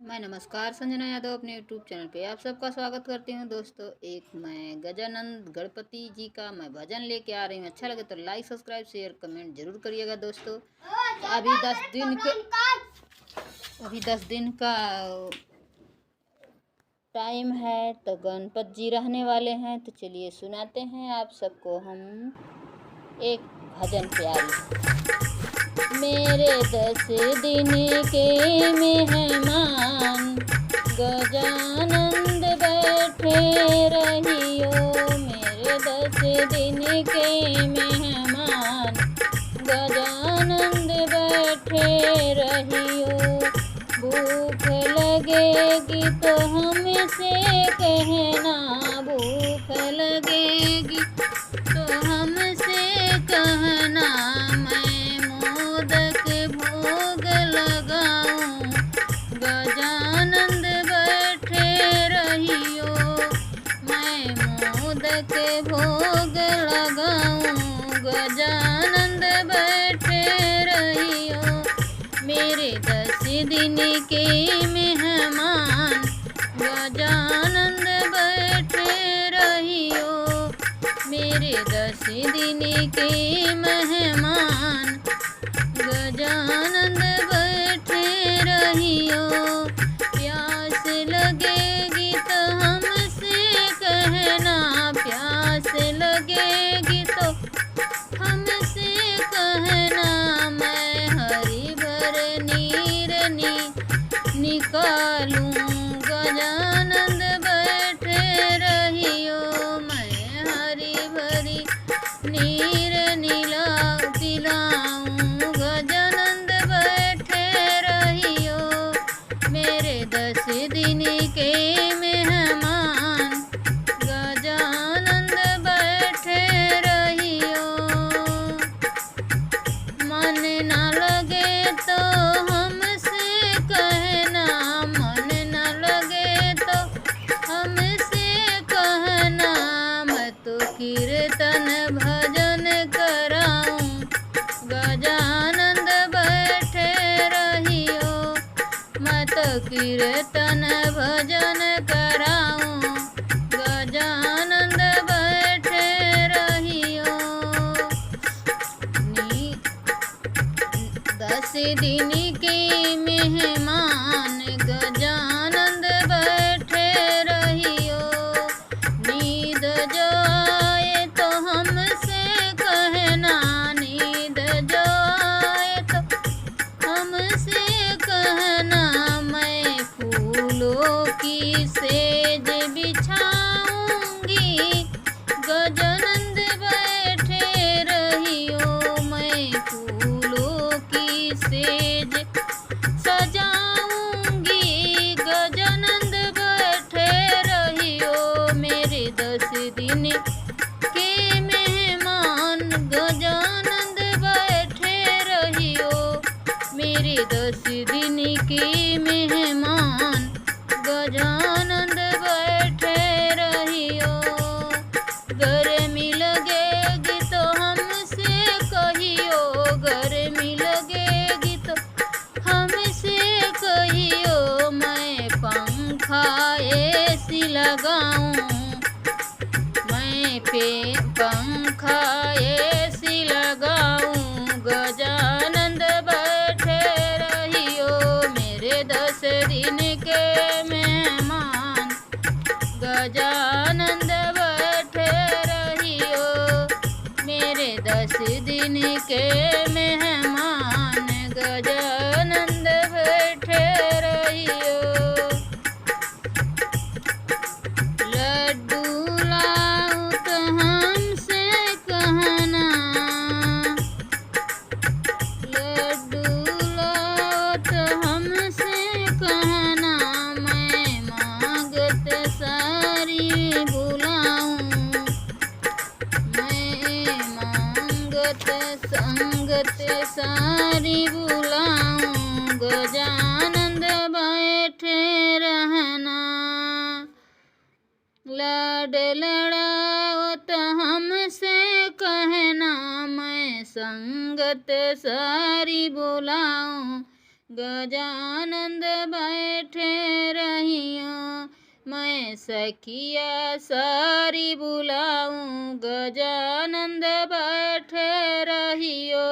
मैं नमस्कार संजना यादव अपने यूट्यूब चैनल पे आप सबका स्वागत करती हूँ। दोस्तों, एक मैं गजानंद गणपति जी का मैं भजन लेके आ रही हूँ। अच्छा लगे तो लाइक सब्सक्राइब शेयर कमेंट जरूर करिएगा। दोस्तों, अभी 10 दिन का टाइम है तो गणपति जी रहने वाले हैं। तो चलिए सुनाते हैं आप सबको हम एक भजन प्यारी। मेरे 10 दिन के मेहमान गजानंद बैठे रहियो। मेरे 10 दिन के मेहमान गजानंद बैठे रहियो। भूख लगेगी तो हमसे कहना, भूख लगेगी तो हमसे कहना। मैं मोदक भोग लगाऊं, गजानंद बैठे रहियो। मैं मोदक भोग लगाऊं, गजानंद बैठे रहियो। मेरे 10 दिन के मेहमान गजानंद बैठे रहियो। मेरे 10 दिन के मेहमान गजानंद बैठे रहियो। प्यास लगेगी तो हमसे कहना, प्यास लगेगी तो हमसे कहना। मैं हरी भर नीर निकालूं, गजानंद बैठे रहियो। मैं हरी भरी नीर पिलाऊं, गजानंद बैठे रहियो। मेरे 10 दिन के मेहमान गजानंद बैठे रहियो। मन न लगे तो हमसे कहना, मन न लगे तो हमसे कहना। मैं तो कीर्तन भजन कराऊं, गजानंद बैठे रहियो। मैं तो कीर्तन भजन कराऊं, गजानंद बैठे रहियो। 10 दिन के मेहमान गजानंद बैठे रहियो। नींद जो आए तो हमसे कहना, नींद जो आए तो हमसे कहना। मैं फूलों की सेज बिछाऊंगी, गजानंद बैठे रहियो। मैं फूलों की सेज सजाऊंगी, गजानंद बैठे रहियो। मेरे 10 दिन के मेहमान गजानंद बैठे रहियो। मेरे 10 दिन के मेहमान गजानंद बैठे रहियो। गर्मी लगेगी तो हमसे कहियो, गर्मी लगेगी तो हमसे कहियो। मैं पंखा एसी लगाऊं, मैं पंखा एसी लगाऊं, गजानंद बैठे रहियो। मेरे 10 दिन के मेहमान गजानंद बैठे रहियो। मेरे 10 दिन के मेहमान गजानंद बैठे रहियो। लड्डू लाओ तो हमसे कहना, लड्डू लाओ तो हमसे कहना। मैं मांगत सारी बुलाऊं, मैं मांगत संगत सारी बुलाऊं, गजानंद बैठे रहना। लाड लड़ाओ तो हमसे कहना, मैं संगत सारी बुलाऊं, गजानंद बैठे मैं सखिया सारी बुलाऊं, गजानंद बैठे रहियो।